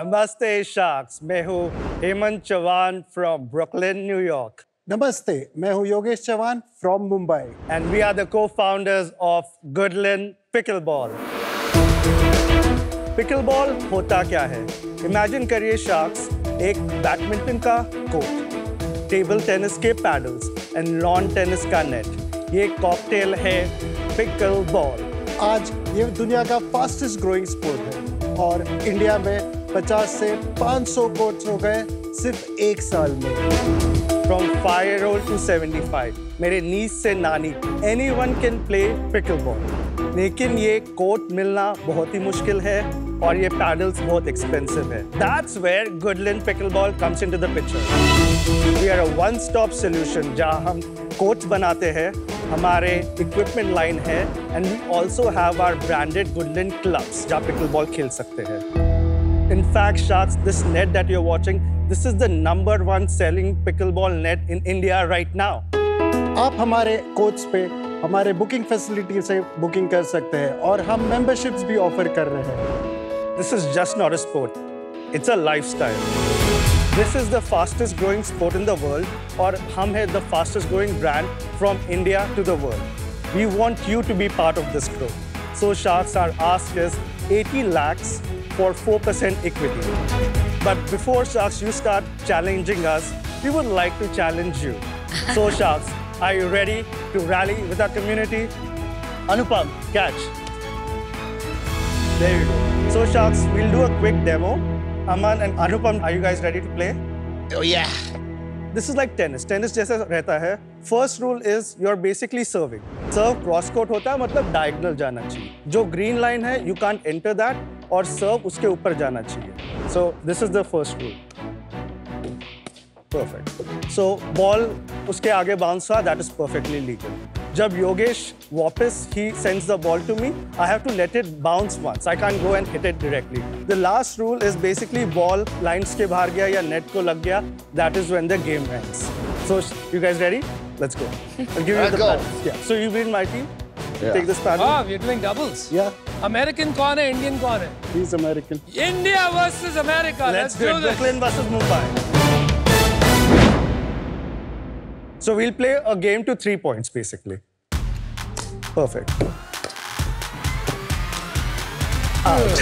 Namaste Sharks, मैं हूँ Hemant Chauhan from Brooklyn, New York. नमस्ते, मैं हूँ Yogesh Chauhan from Mumbai. And we are the co-founders of Goodland Pickleball. Pickleball होता क्या है? Imagine करिए Sharks, एक बैडमिंटन का कोर्ट, टेबल टेनिस के पैडल्स and लॉन टेनिस का नेट. ये कॉकटेल है Pickleball. आज ये दुनिया का फास्टेस्ट ग्रोइंग स्पोर्ट है और इंडिया में 50 से 500 कोर्ट्स हो गए सिर्फ एक साल में. From 5-year-old to 75, मेरे नीस से नानी, anyone can play pickleball. लेकिन ये कोर्ट मिलना बहुत ही मुश्किल है और ये पैडल्स बहुत एक्सपेंसिव है. That's where Goodland Pickleball comes into the picture. We are a one-stop solution जहाँ हम कोर्ट्स बनाते हैं, हमारे इक्विपमेंट लाइन है, and we also have our branded Goodland clubs जहाँ pickleball खेल सकते हैं. In fact, Sharks, this net that you're watching, this is the #1 selling pickleball net in India right now. आप हमारे कोर्ट्स पे हमारे बुकिंग फैसिलिटी से बुकिंग कर सकते हैं और हम मेंबरशिप्स भी ऑफर कर रहे हैं. This is just not a sport. It's a lifestyle. This is the fastest growing sport in the world और हम हैं the fastest growing brand from India to the world. We want you to be part of this growth. So Sharks, our ask is 80 lakhs for 4% equity. But before Sharks, you start challenging us, we would like to challenge you. So Sharks, are you ready to rally with our community? Anupam, catch. There you go. So Sharks, we'll do a quick demo. Aman and Anupam, are you guys ready to play? Oh yeah. This is like tennis. Tennis जैसा रहता है. First rule is you're basically serving. Serve cross court होता है मतलब diagonal जाना चाहिए. जो green line है, you can't enter that और serve उसके ऊपर जाना चाहिए. So this is the first rule. Perfect. So ball उसके आगे bounce हुआ, that is perfectly legal. जब योगेश वापस he sends the ball to me, I have to let it bounce once. I can't go and hit it directly. The last rule is basically ball lines के बाहर गया या net को लग गया, that is when the game ends. So you guys ready? Let's go. I'll give you the paddles. Yeah. So you lead my team. Yeah. Take this paddle. Oh, we're doing doubles. Yeah, American कौन है, Indian कौन है? he's American. India versus America. Let's do it. this. Brooklyn versus Mumbai. So we'll play a game to 3 points basically. Perfect. Out.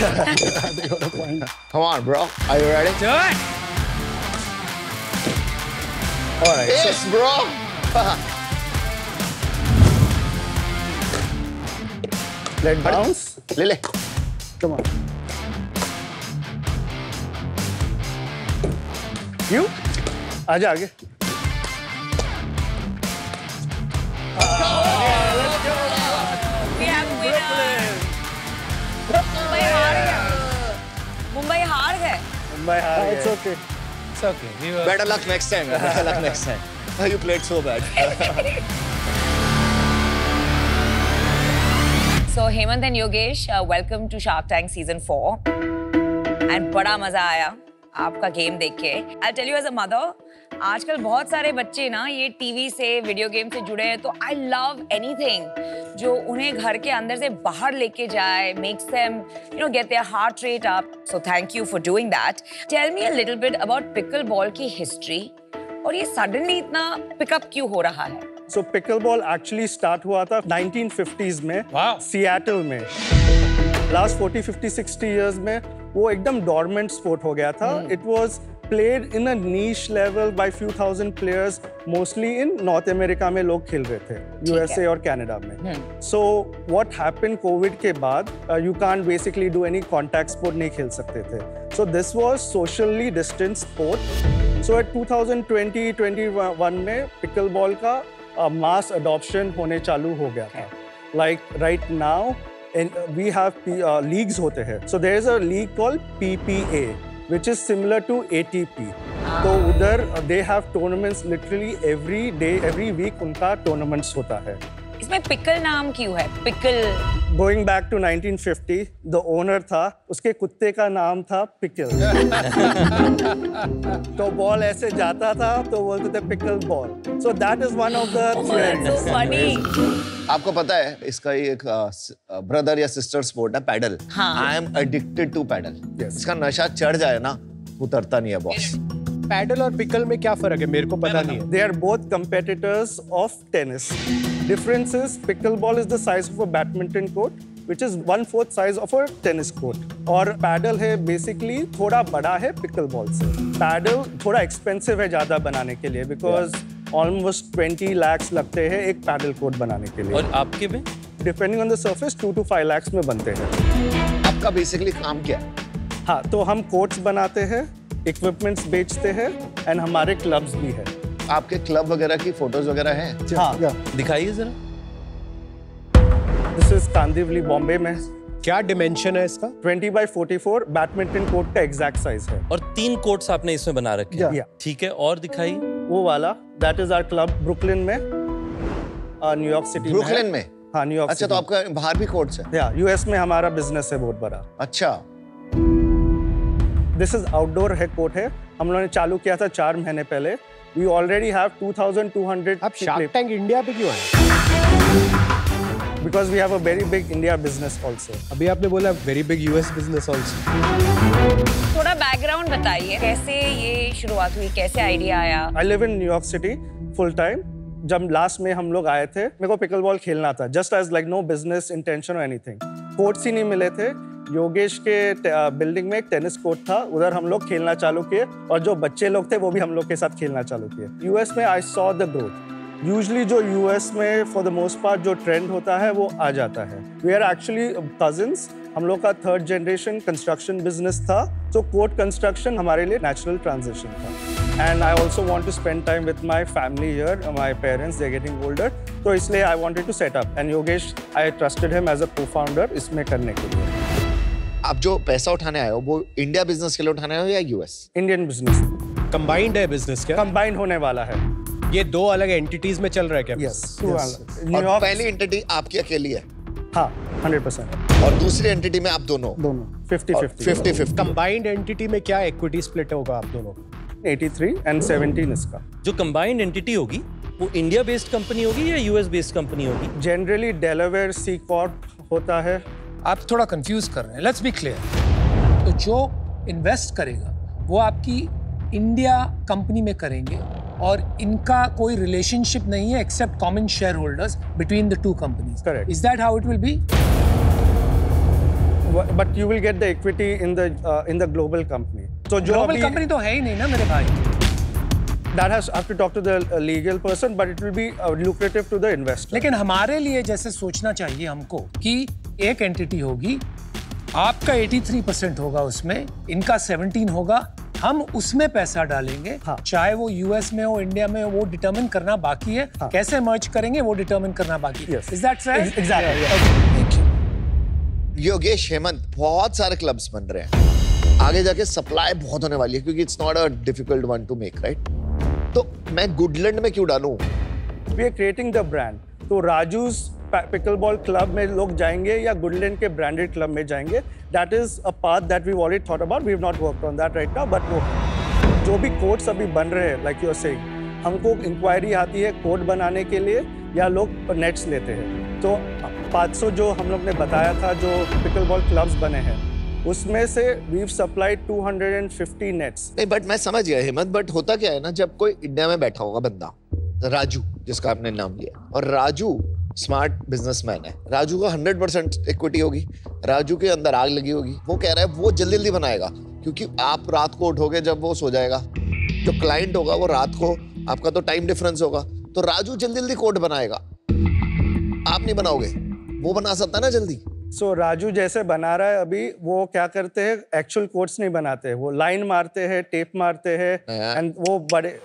They got a point. Come on, bro. Are you ready? Do it. All right. Yes, bro. Let bounce. Lele. Come on. You. आजा आगे. We have a winner. Mumbai हार गया. मुंबई हार गए. मुंबई हार गए. It's okay. It's okay. We were. Better luck next time. Better luck next time. You played so bad. So Hemant and Yogesh, welcome to Shark Tank season 4. And बड़ा मजा आया आपका गेम देख के. I'll tell you as a mother, आजकल बहुत सारे बच्चे ना ये टीवी से वीडियो गेम से जुड़े हैं तो I love anything जो उन्हें घर के अंदर से बाहर लेके जाए, makes them get their heart rate up. So thank you for doing that. Tell me a little bit about pickleball की history और ये suddenly इतना pick-up क्यों हो रहा है? So pickleball actually start हुआ था 1950s में. Wow. Seattle में. Last 40, 50, 60 years में वो एकदम dormant sport हो गया था. It was played in a niche level by few thousand players, mostly in North America में लोग खेल रहे थे, USA और Canada में. So what happened COVID के बाद, you can't basically do any contact sport, नहीं खेल सकते थे. So this was socially distant sport. So at 2020-21 में pickleball का mass adoption होने चालू हो गया था. Like right now, we have leagues होते हैं. So there is a league called PPA. Which is similar to ATP. तो उधर they have tournaments literally every day, every week उनका tournaments होता है. इसमें pickle नाम क्यों है? Pickle Going back to 1950, the owner था, उसके कुत्ते का नाम था पिकल। तो बॉल ऐसे जाता था तो बोलते थे pickle ball. So that is one of the That's so funny. आपको पता है इसका ही एक ब्रदर या सिस्टर स्पोर्ट है पैडल। हाँ। I am addicted to padel. Yes. इसका नशा चढ़ जाए ना उतरता नहीं है बॉस। पैडल और पिकल में क्या फर्क है? मेरे को पता नहीं है। They are both competitors of tennis. Difference is pickleball is the size of a badminton court, which is 1/4 size of a tennis court. और paddle है basically थोड़ा बड़ा है pickleball से। Paddle थोड़ा expensive है ज़्यादा बनाने के लिए because almost 20 lakhs लगते हैं एक paddle court बनाने के लिए। और आपके में? Depending on the surface 2 to 5 lakhs में बनते हैं। आपका बेसिकली काम क्या है? हाँ, तो हम कोर्ट्स बनाते हैं, इक्विपमेंट्स बेचते हैं एंड हमारे क्लब्स भी है। आपके क्लब वगैरह की फोटोज वगैरह हैं? हाँ, दिखाइए जरा। दिस इज कांदिवली बॉम्बे में। क्या डिमेंशन है इसका? 20x44 बैडमिंटन कोर्ट का एग्जैक्ट साइज है। और 3 कोर्ट्स आपने इसमें बना रखे हैं। Yeah. ठीक है, और दिखाइए। वो वाला that is our club Brooklyn में, न्यूयॉर्क सिटी में। ब्रुकलिन में? हाँ, न्यूयॉर्क। अच्छा, तो आपका बाहर भी कोर्ट्स है? या यूएस में हमारा बिजनेस है बहुत बड़ा। अच्छा। दिस इज आउटडोर है कोर्ट है, हम लोगों ने चालू किया था 4 महीने पहले। We already have 2200। आप शार्क टैंक इंडिया पे क्यों आए? Because we have a very big India business also. अभी आपने बोला very big US business also. थोड़ा बैकग्राउंड बताइए, कैसे ये शुरुआत हुई, कैसे आइडिया आया? I live in New York city full time. जब लास्ट में हम लोग आए थे, मेरे को पिकल बॉल खेलना था, just as like no business intention और एनीथिंग। कोर्ट्स ही नहीं मिले थे। योगेश के बिल्डिंग में एक टेनिस कोर्ट था, उधर हम लोग खेलना चालू किए और जो बच्चे लोग थे वो भी हम लोग के साथ खेलना चालू किए। यूएस में I saw the growth. Usually जो यूएस में फॉर द मोस्ट पार्ट जो ट्रेंड होता है वो आ जाता है। We are actually cousins. हम लोग का 3rd जनरेशन कंस्ट्रक्शन बिजनेस था, तो कोर्ट कंस्ट्रक्शन हमारे लिए नेचुरल ट्रांजिशन था। And I also want to spend time with my family here, my parents they getting older, तो इसलिए I wanted to set up and Yogesh I trusted him as a co-founder इसमें करने के लिए। आप जो पैसा उठाने आए हो वो इंडिया बिजनेस के लिए उठाने आए हो या यूएस? इंडियन बिजनेस कंबाइंड है बिजनेस क्या? कंबाइंड होने वाला है। ये 2 अलग एंटिटीज में चल रहा है क्या? यस। और न्यूयॉर्क पहली एंटिटी आपकी अकेली है? हाँ, 100%। और दूसरी एंटिटी में आप दोनों? दोनों 50-50। 50-50। कंबाइंड एंटिटी में क्या इक्विटी स्प्लिट होगा आप दोनों? 83 and 17 इसका। जो कंबाइंड एंटिटी होगी वो इंडिया बेस्ड कंपनी होगी या यूएस बेस्ड कंपनी होगी? जनरली डेलावेयर सी कॉर्प होता है। आप थोड़ा कंफ्यूज कर रहे हैं। Let's be clear. तो जो इन्वेस्ट करेगा वो आपकी इंडिया कंपनी में करेंगे और इनका कोई रिलेशनशिप नहीं है except common shareholders between the 2 companies. Correct. Is that how it will be? But you will get the equity in the global company. So जो ग्लोबल अभी कंपनी तो है ही नहीं ना मेरे भाई। that has have to talk to the legal person, but it will be lucrative to the investor. लेकिन हमारे लिए जैसे सोचना चाहिए हमको कि एक एंटिटी होगी, आपका 83% होगा उसमें, इनका 17 होगा, हम उसमें पैसा डालेंगे। हाँ। चाहे वो यूएस में हो, इंडिया में हो, वो डिटरमिन करना बाकी है। हाँ। कैसे मर्ज करेंगे वो डिटरमिन करना बाकी है। Yes. Is that right? Exactly. Yogesh, Hemant, बहुत सारे क्लब्स बन रहे हैं। आगे जाके सप्लाई बहुत होने वाली है क्योंकि it's not a difficult one two make, right? तो मैं गुडलैंड में क्यों डालूं? We are creating the brand. तो राजू's पिकलबॉल क्लब में लोग जाएंगे या गुडलैंड के ब्रांडेड क्लब में जाएंगे। That is a path that we've already thought about. We've not worked on that right now, but वो जो भी कोर्ट्स अभी बन रहे हैं, like you're saying, हमको इंक्वायरी आती है कोर्ट बनाने के लिए या लोग नेट्स लेते हैं। तो 500 जो हम लोग ने बताया था जो पिकलबॉल क्लब्स बने हैं, उसमें से we've supplied 250 नेट्स। नहीं, बट मैं समझ गया हेमंत, बट होता क्या है ना, जब कोई इंडिया में बैठा होगा बंदा, राजू जिसका आपने नाम लिया, और राजू स्मार्ट बिजनेसमैन है, राजू का 100% इक्विटी होगी, राजू के अंदर आग लगी होगी, वो कह रहा है वो जल्दी जल्दी बनाएगा क्योंकि आप रात को उठोगे जब वो सो जाएगा, जो क्लाइंट होगा वो रात को, आपका तो टाइम डिफरेंस होगा, तो राजू जल्दी जल्दी कोड बनाएगा, आप नहीं बनाओगे, वो बना सकता है ना जल्दी। सो राजू जैसे बना रहा है अभी, वो क्या करते हैं, एक्चुअल कोड्स नहीं बनाते, वो लाइन मारते हैं, टेप मारते हैं, एंड वो बड़े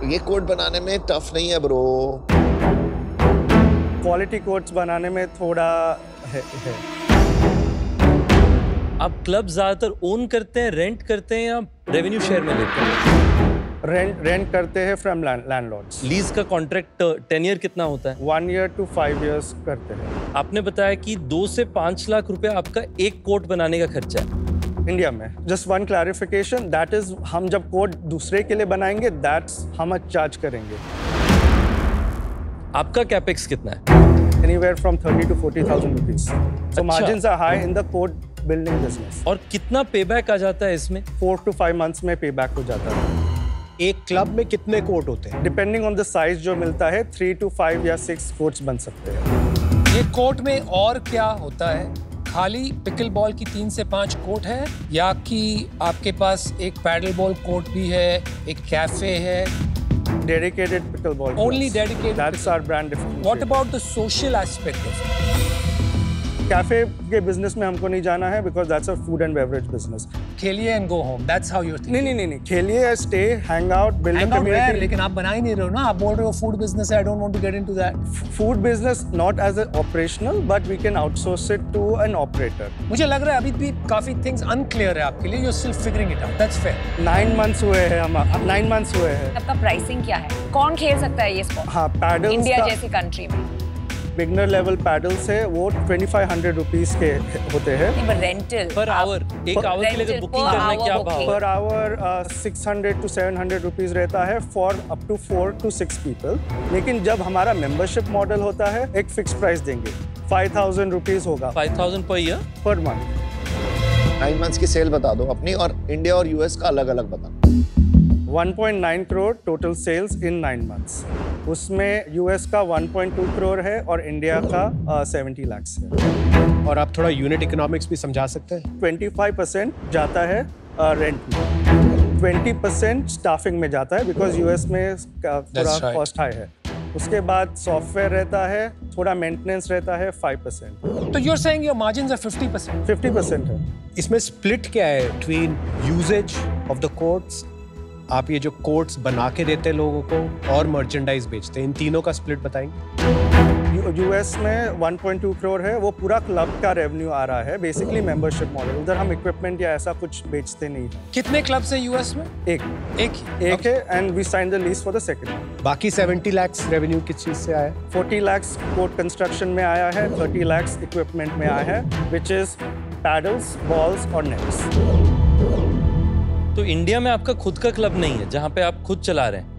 ये कोड बनाने में टफ नहीं है ब्रो। क्वालिटी कोड्स बनाने में थोड़ा है। आप क्लब ज्यादातर ओन करते हैं, रेंट करते हैं या रेवेन्यू शेयर में लेते हैं? रेंट करते हैं फ्रॉम लैंडलॉर्ड्स। लीज का कॉन्ट्रैक्ट टेन्योर कितना होता है? 1 year to 5 years करते हैं। आपने बताया कि 2 से 5 लाख रुपए आपका एक कोर्ट बनाने का खर्चा है इंडिया में। Just one clarification, that is हम जब कोर्ट दूसरे के लिए बनाएंगे दैट्स हम चार्ज करेंगे। आपका कैपेक्स कितना है? Anywhere from 30 to 40,000 rupees. So margins are high in the court building business. और कितना पेबैक आ जाता है इसमें? 4 to 5 months में पेबैक हो जाता है। एक क्लब में कितने कोर्ट होते हैं? डिपेंडिंग ऑन द साइज जो मिलता है 3 to 5 या 6 कोर्ट्स बन सकते हैं। ये कोर्ट में और क्या होता है? खाली पिकल बॉल की 3 से 5 कोर्ट है या कि आपके पास एक पैडल बॉल कोर्ट भी है, एक कैफे है? Dedicated pickleball. Only courts. dedicated. That's our brand difference. What about the social aspect of it? Cafe के बिजनेस में हमको नहीं जाना है because that's a food and beverage business. खेलिए and go home. That's how you're thinking. नहीं खेलिए, stay, hang out, build a Hang out where? community. लेकिन आप बना ही नहीं रहे हो ना। आप बोल रहे हो food business है, I don't want to get into that. Food business not as an operational, but we can outsource it to an operator. मुझे लग रहा है अभी भी काफी things unclear है आपके लिए. You're still figuring it out. That's fair. 9 months हुए हैं हम, 9 months हुए हैं। आपका प्राइसिंग क्या है? कौन खेल सकता है ये स्पोर्ट? हाँ, पैडल्स इंडिया का जैसी कंट्री में। बिगनर लेवल पैडल्स है, वो 2500 रुपीस के होते हैं। रेंटल पर आवर, एक आवर के लिए अगर बुकिंग करना है क्या भाव? पर आवर 600 to 700 रुपीस रहता है for up to 4 to 6 people. लेकिन जब हमारा मेंबरशिप मॉडल होता है, एक फिक्स प्राइस देंगे, 5000 रुपीस होगा 5000 per year per month. 9 months की सेल बता दो अपनी, और इंडिया और यूएस का अलग अलग बता। 1.9 करोड़ टोटल सेल्स इन 9 months। उसमें यूएस का 1.2 करोड़ है और इंडिया का 70 लाख है। और आप थोड़ा यूनिट इकोनॉमिक्स भी समझा सकते हैं? 25% जाता है रेंट में, 20% स्टाफिंग में जाता है बिकॉज यूएस में थोड़ा कॉस्ट हाई है। उसके बाद सॉफ्टवेयर रहता है, थोड़ा मेंटेनेंस रहता है 5%। तो you're saying your margins are 50%? 50% है। इसमें स्प्लिट क्या है between uses of the courts, आप ये जो कोर्ट्स बना के देते हैं लोगों को, और मर्चेंडाइज बेचते हैं, इन तीनों का स्प्लिट बताएंगे? यूएस में 1.2 करोड़ है, वो पूरा क्लब का रेवेन्यू आ रहा है, बेसिकली मेंबरशिप मॉडल। उधर हम इक्विपमेंट या ऐसा कुछ बेचते नहीं हैं। कितने क्लब्स हैं यूएस में? एक है, and we sign the lease for the second. बाकी 70 lakhs रेवेन्यू किस चीज से आया? 40 lakhs कोर्ट कंस्ट्रक्शन में आया है, 30 lakhs इक्विपमेंट में आया है, विच इज पैडल्स, बॉल्स और नेट्स। तो इंडिया में आपका खुद का क्लब नहीं है जहाँ पे आप खुद चला रहे हैं?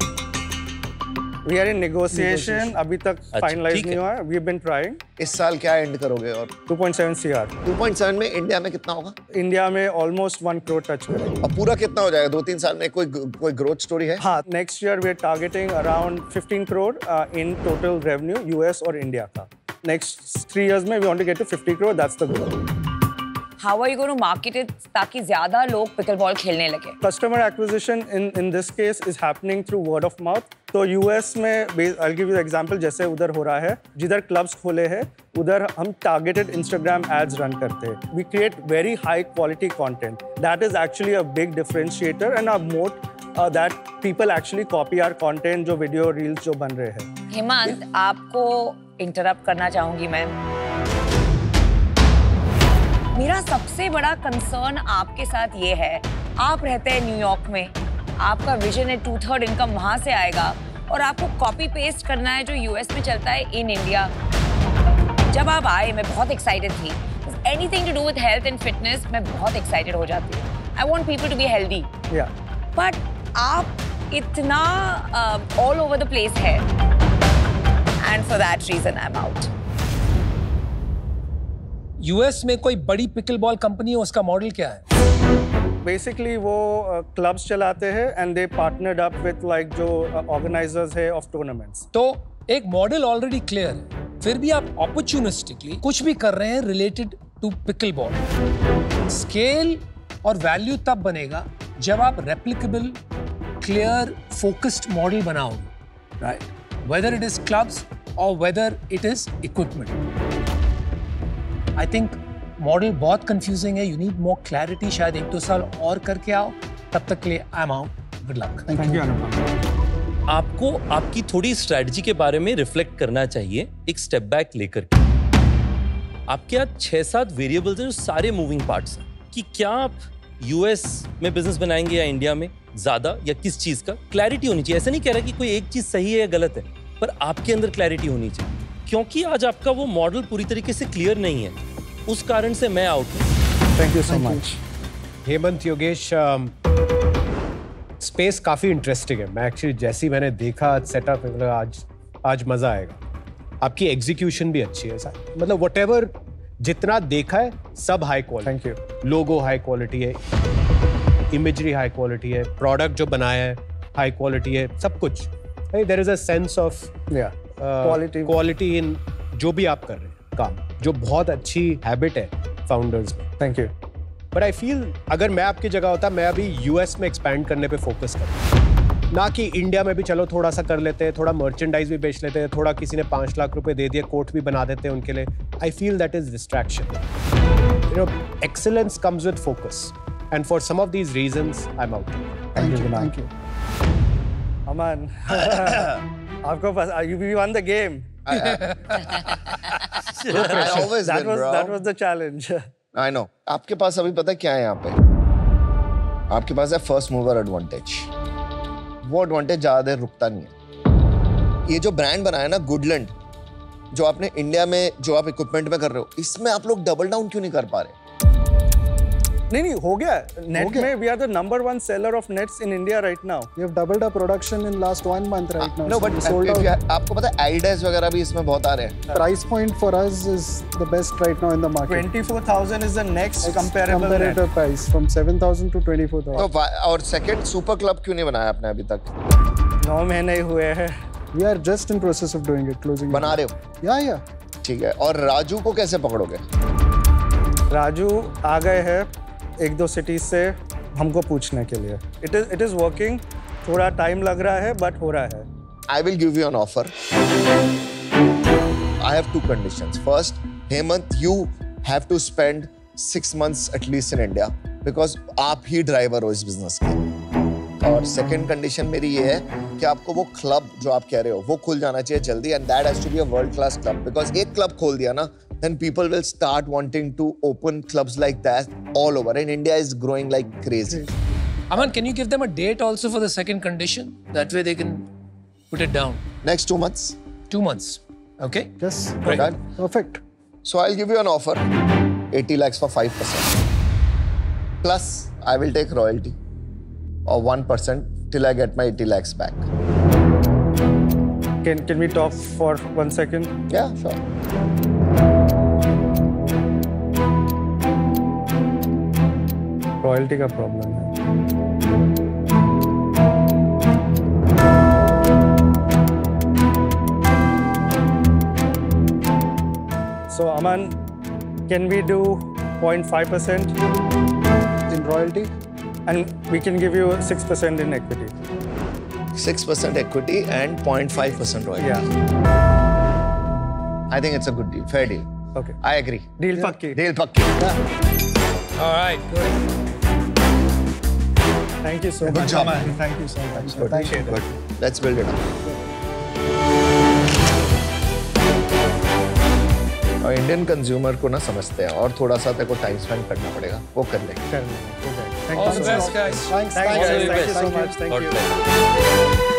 We are in negotiation, अभी तक फाइनलाइज नहीं हुआ है। We have been trying। इस साल क्या एंड करोगे? और 2.7 CR। 2.7 में इंडिया में कितना होगा? इंडिया में ऑलमोस्ट 1 करोड़ टच करेंगे। और पूरा कितना हो जाएगा 2-3 साल में? कोई ग्रोथ स्टोरी है? हाँ, next year we are targeting around 15 crore in total revenue US और इंडिया का। नेक्स्ट 3 years में we want to get to 50 crore, that's the goal. How are you going to market it ताकि ज़्यादा लोग पिकलबॉल खेलने लगे? Customer acquisition in this case is happening through word of mouth। तो US में I'll give you the example, जैसे उधर हो रहा है, जिधर क्लब्स खोले हैं उधर हम targeted Instagram ads रन करते हैं। We create very high quality content. That is actually a big differentiator and a moat that people actually copy our content, जो वीडियो रील्स जो बन रहे हैं। हेमंत, आपको इंटरप्ट करना चाहूंगी मैं। मेरा सबसे बड़ा कंसर्न आपके साथ ये है, आप रहते हैं न्यूयॉर्क में, आपका विजन है 2/3 इनकम वहां से आएगा और आपको कॉपी पेस्ट करना है जो यूएस में चलता है इन इंडिया। जब आप आए मैं बहुत एक्साइटेड थी। Anything to do with health and fitness मैं बहुत एक्साइटेड हो जाती हूँ। I want people to be healthy. But आप इतना ऑल ओवर द प्लेस है, and for that reason I am out. US में कोई बड़ी पिकलबॉल कंपनी है, उसका मॉडल क्या है? बेसिकली वो क्लब्स चलाते हैं and they partnered up with like जो ऑर्गेनाइजर्स है ऑफ टूर्नामेंट्स। तो एक मॉडल ऑलरेडी क्लियर है, फिर भी आप अपॉर्चुनिस्टिकली कुछ भी कर रहे हैं रिलेटेड टू पिकलबॉल। स्केल और वैल्यू तब बनेगा जब आप रेप्लिकेबल, क्लियर, फोकस्ड मॉडल बनाओगे, right? Whether it is clubs और whether it is equipment. I think model बहुत कंफ्यूजिंग है। You need more clarity. शायद 1-2 साल और करके आओ, तब तक के लिए I am out. Good luck. Thank you Anupam. आपको आपकी थोड़ी स्ट्रेटजी के बारे में रिफ्लेक्ट करना चाहिए, एक स्टेप बैक लेकर के। आपके यहाँ 6-7 वेरिएबल्स हैं जो सारे मूविंग पार्ट्स हैं। कि क्या आप यूएस में बिजनेस बनाएंगे या इंडिया में, ज्यादा या किस चीज का क्लैरिटी होनी चाहिए। ऐसा नहीं कह रहा कि कोई एक चीज सही है या गलत है, पर आपके अंदर क्लैरिटी होनी चाहिए, क्योंकि आज आपका वो मॉडल पूरी तरीके से क्लियर नहीं है। उस कारण से मैं आउट हूँ। Thank you so much. Hemant, Yogesh, space काफ़ी इंटरेस्टिंग है। मैं एक्चुअली जैसी मैंने देखा सेटअप, आज मज़ा आएगा। आपकी एग्जीक्यूशन भी अच्छी है सर, मतलब व्हाटएवर जितना देखा है सब high quality. Thank you. Logo high quality है, इमेजरी हाई क्वालिटी है, प्रोडक्ट जो बनाया है हाई क्वालिटी है, सब कुछ। There is a sense of quality in जो भी आप कर रहे हैं काम, जो बहुत अच्छी हैबिट है फाउंडर्स में। Thank you. But I feel अगर मैं आपकी जगह होता, मैं अभी यूएस में एक्सपैंड करने पे फोकस करता, ना कि इंडिया में भी चलो थोड़ा सा कर लेते हैं, थोड़ा मर्चेंडाइज भी बेच लेते हैं, थोड़ा किसी ने 5 लाख रुपए दे दिए, कोट भी बना देते हैं उनके लिए। I feel that is distraction. You know, excellence comes with focus, and for some of these reasons I am out. Thank you. Aman, आपको पता, you won the game. I always win, bro. That was the challenge. I know. आपके पास अभी पता है क्या है यहाँ पे? आपके पास है फर्स्ट मूवर एडवांटेज। वो एडवांटेज ज्यादा देर रुकता नहीं है। ये जो ब्रांड बनाया ना गुडलैंड, जो आपने इंडिया में जो आप इक्विपमेंट में कर रहे हो, इसमें आप लोग डबल डाउन क्यों नहीं कर पा रहे? नहीं, हो गया। नेट में we are the number 1 seller of nets in India right now. We have doubled our production in last 1 month right now. No, So but we sold out. आपको पता है Adidas वगैरह भी इसमें बहुत आ रहे हैं। Price point for us is the best right now in the market. 24,000 is the next comparable net. Comparator price from 7,000 to 24,000. तो और सेकंड सुपर क्लब क्यों नहीं बनाया आपने अभी तक? 9 महीने हुए हैं। We are just in process of doing it, closing it. बना रहे हो? Yeah. ठीक है। और राजू को कैसे पकड़ोगे? राजू आ गए हैं 1-2 सिटीज से हमको पूछने के लिए। It is working. थोड़ा टाइम लग रहा है बट हो रहा है। I will give you an offer. I have 2 conditions. First, Hemant, you have to spend 6 months at least in India because आप ही ड्राइवर हो इस बिजनेस के। और सेकंड कंडीशन मेरी ये है कि आपको वो क्लब जो आप कह रहे हो वो खुल जाना चाहिए जल्दी, and that has to be a world class club, because एक क्लब खोल दिया ना, then people will start wanting to open clubs like that all over, and India is growing like crazy. Aman, can you give them a date also for the second condition? That way they can put it down. Next 2 months. 2 months. Okay? Yes. Done? Perfect. So I'll give you an offer, 80 lakhs for 5%. Plus, I will take royalty of 1% till I get my 80 lakhs back. Can we talk for 1 second? Yeah, sure. Royalty का problem है। So Aman, can we do 0.5% In royalty? and we can give you 6% in equity? 6% equity and 0.5% royalty. Yeah. I think it's a good deal, fair deal. Okay. I agree. Deal pakki. Deal pakki. All right, good. Thank you so Good much. job. Aman. Thank you so much. Good. Appreciate it. Good. Let's build it up. और Indian consumer को ना समझते हैं और थोड़ा सा तेरे को टाइम स्पेंड करना पड़ेगा, वो कर लेंगे। Thank All you the so best, much. guys. Thanks. Thank you so much. God Thank you. bless.